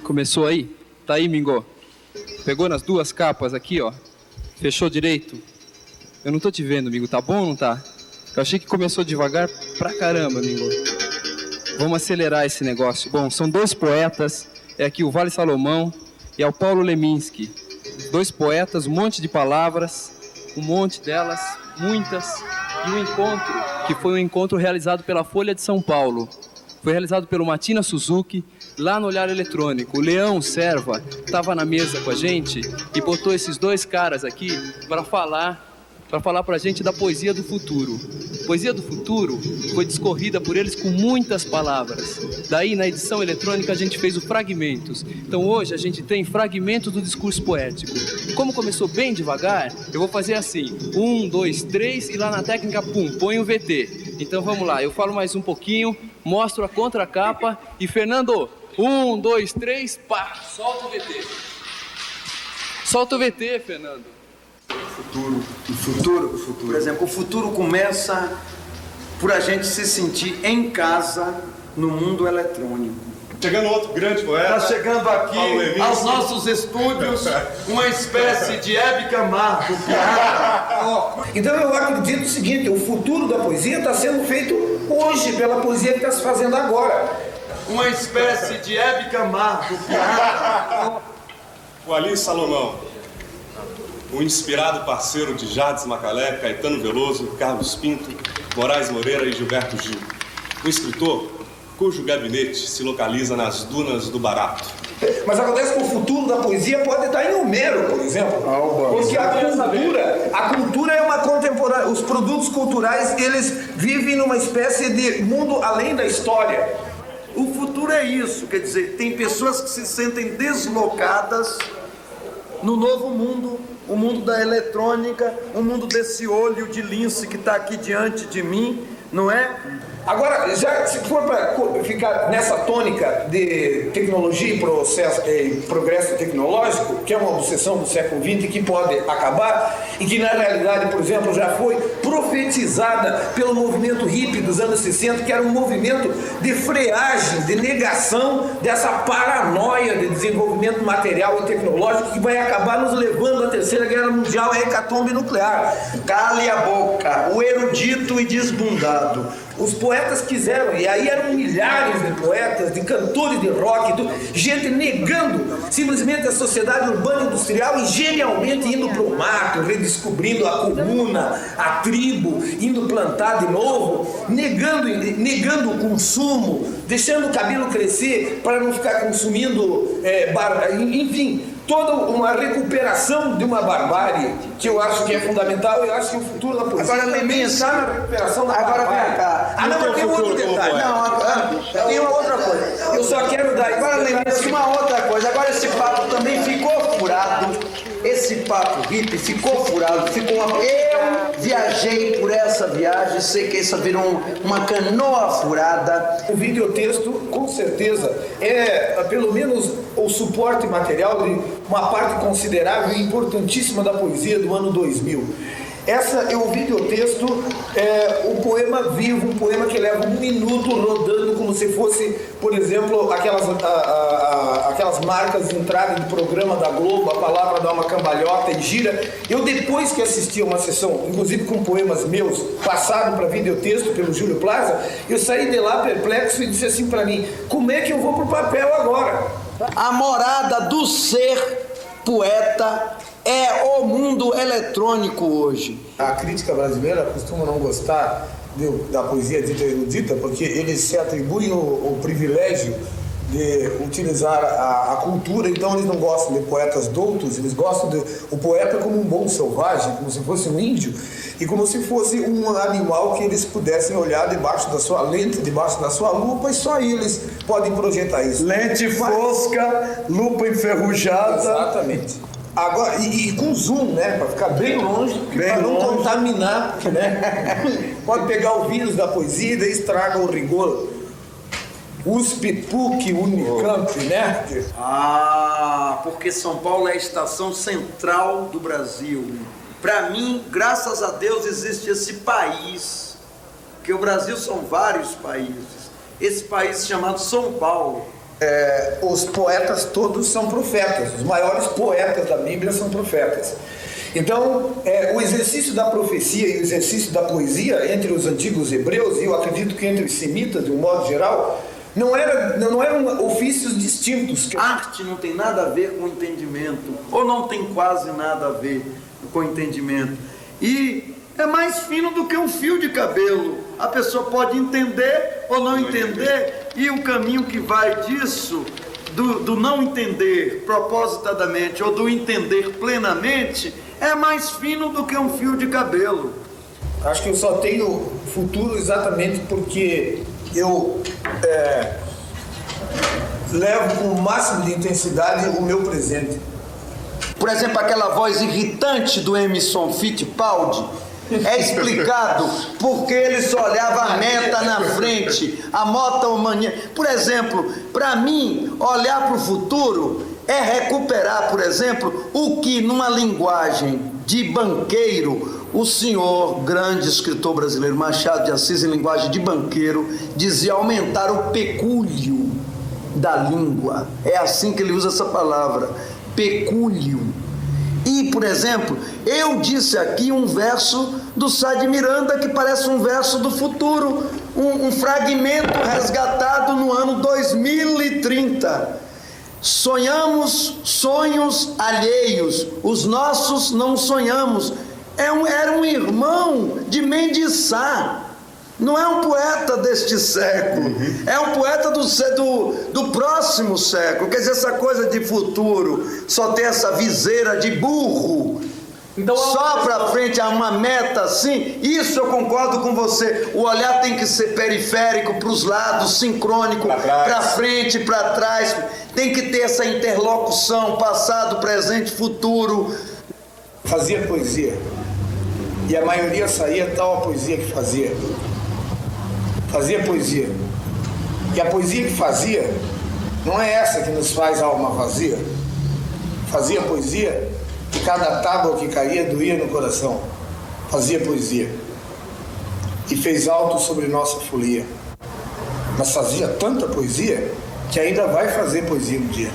Começou aí? Tá aí, Mingô? Pegou nas duas capas aqui, ó. Fechou direito? Eu não tô te vendo, Mingô. Tá bom ou não tá? Eu achei que começou devagar pra caramba, Mingô. Vamos acelerar esse negócio. Bom, são dois poetas. É aqui o Vale Salomão e é o Paulo Leminski. Dois poetas, um monte de palavras, um monte delas, muitas. E um encontro, que foi um encontro realizado pela Folha de São Paulo. Foi realizado pelo Matina Suzuki, lá no Olhar Eletrônico. O Leão Serva estava na mesa com a gente e botou esses dois caras aqui para falar pra gente da poesia do futuro. A poesia do futuro foi discorrida por eles com muitas palavras. Daí, na edição eletrônica, a gente fez o Fragmentos. Então, hoje, a gente tem fragmentos do discurso poético. Como começou bem devagar, eu vou fazer assim. 1, 2, 3 e lá na técnica, pum, põe o VT. Então, vamos lá. Eu falo mais um pouquinho, mostro a contracapa e, Fernando, 1, 2, 3, pá, solta o VT. Solta o VT, Fernando. O futuro. Por exemplo, o futuro começa por a gente se sentir em casa no mundo eletrônico. Chegando outro grande poeta. Está chegando aqui aos nossos estúdios uma espécie de Hebe Camargo. Então eu acredito o seguinte, o futuro da poesia está sendo feito hoje pela poesia que está se fazendo agora. Uma espécie de Hebe Camargo. O Ali Salomão. O inspirado parceiro de Jardim Macalé, Caetano Veloso, Carlos Pinto, Moraes Moreira e Gilberto Gil. O escritor cujo gabinete se localiza nas dunas do Barato. Mas acontece que o futuro da poesia pode estar em Homero, por exemplo. Porque a cultura é uma contemporânea. Os produtos culturais, eles vivem numa espécie de mundo além da história. O futuro é isso, quer dizer, tem pessoas que se sentem deslocadas no novo mundo, o mundo da eletrônica, o mundo desse olho de lince que está aqui diante de mim, não é? Agora, já se for para ficar nessa tônica de tecnologia e progresso tecnológico, que é uma obsessão do século XX que pode acabar e que na realidade, por exemplo, já foi profetizada pelo movimento hippie dos anos 60, que era um movimento de freagem, de negação dessa paranoia de desenvolvimento material e tecnológico que vai acabar nos levando à Terceira Guerra Mundial, à hecatombe nuclear. Cale a boca, o erudito e desbundado. Os poetas quiseram, e aí eram milhares de poetas, de cantores de rock, gente negando simplesmente a sociedade urbana industrial e genialmente indo para o mato, redescobrindo a comuna, a tribo, indo plantar de novo, negando o consumo, deixando o cabelo crescer para não ficar consumindo, enfim, toda uma recuperação de uma barbárie que eu acho que é fundamental. Eu acho que o futuro da poesia agora também está na recuperação da agora barbárie. Vem cá. Mas tem outro detalhe. Tem uma outra coisa. Eu só quero dar... Agora lembre-se uma outra coisa. Agora esse papo também ficou furado. Esse papo hippie ficou furado. Eu viajei por essa viagem. Sei que isso virou uma canoa furada. O videotexto, com certeza, é pelo menos o suporte material de uma parte considerável e importantíssima da poesia do ano 2000. Essa é o videotexto, o poema vivo, um poema que leva 1 minuto rodando como se fosse, por exemplo, aquelas marcas de entrada de programa da Globo, a palavra dá uma cambalhota e gira. Eu, depois que assisti a uma sessão, inclusive com poemas meus, passado para videotexto pelo Júlio Plaza, eu saí de lá perplexo e disse assim para mim, como é que eu vou pro papel agora? A morada do ser poeta é o mundo eletrônico hoje. A crítica brasileira costuma não gostar da poesia dita erudita, porque eles se atribuem o privilégio de utilizar a cultura, então eles não gostam de poetas doutos, eles gostam o poeta como um bom selvagem, como se fosse um índio, e como se fosse um animal que eles pudessem olhar debaixo da sua lente, debaixo da sua lupa, e só eles podem projetar isso. Lente fosca, lupa enferrujada. Exatamente. Agora, e com zoom, né? Para ficar bem longe, para não contaminar, né? Pode pegar o vírus da poesia e daí estraga o rigor. USP, PUC, Unicamp, né? Porque São Paulo é a estação central do Brasil. Para mim, graças a Deus, existe esse país, porque o Brasil são vários países. Esse país chamado São Paulo os poetas todos são profetas, os maiores poetas da Bíblia são profetas. Então, o exercício da profecia e o exercício da poesia entre os antigos hebreus, e eu acredito que entre os semitas, de um modo geral, não eram ofícios distintos. Arte não tem nada a ver com entendimento, ou não tem quase nada a ver com entendimento. E é mais fino do que um fio de cabelo. A pessoa pode entender ou não entender, e o caminho que vai disso, do não entender propositadamente ou do entender plenamente, é mais fino do que um fio de cabelo. Acho que eu só tenho futuro exatamente porque eu levo com o máximo de intensidade o meu presente. Por exemplo, aquela voz irritante do Emerson Fittipaldi é explicado porque ele só olhava a meta na frente, a motomania. Por exemplo, para mim, olhar para o futuro é recuperar, por exemplo, o que numa linguagem de banqueiro, o senhor, grande escritor brasileiro, Machado de Assis, em linguagem de banqueiro, dizia aumentar o pecúlio da língua. É assim que ele usa essa palavra, pecúlio. E, por exemplo, eu disse aqui um verso do Sá de Miranda que parece um verso do futuro, um fragmento resgatado no ano 2030. Sonhamos sonhos alheios, os nossos não sonhamos. Era um irmão de Mendes Sá. Não é um poeta deste século, é um poeta do próximo século. Quer dizer, essa coisa de futuro, só tem essa viseira de burro, então, só para frente, há uma meta assim. Isso eu concordo com você. O olhar tem que ser periférico, para os lados, sincrônico, para frente, para trás. Tem que ter essa interlocução, passado, presente, futuro. Fazia poesia, e a maioria saía tal a poesia que fazia. Fazia poesia. E a poesia que fazia não é essa que nos faz alma vazia. Fazia poesia e cada tábua que caía doía no coração. Fazia poesia e fez alto sobre nossa folia. Mas fazia tanta poesia que ainda vai fazer poesia um dia.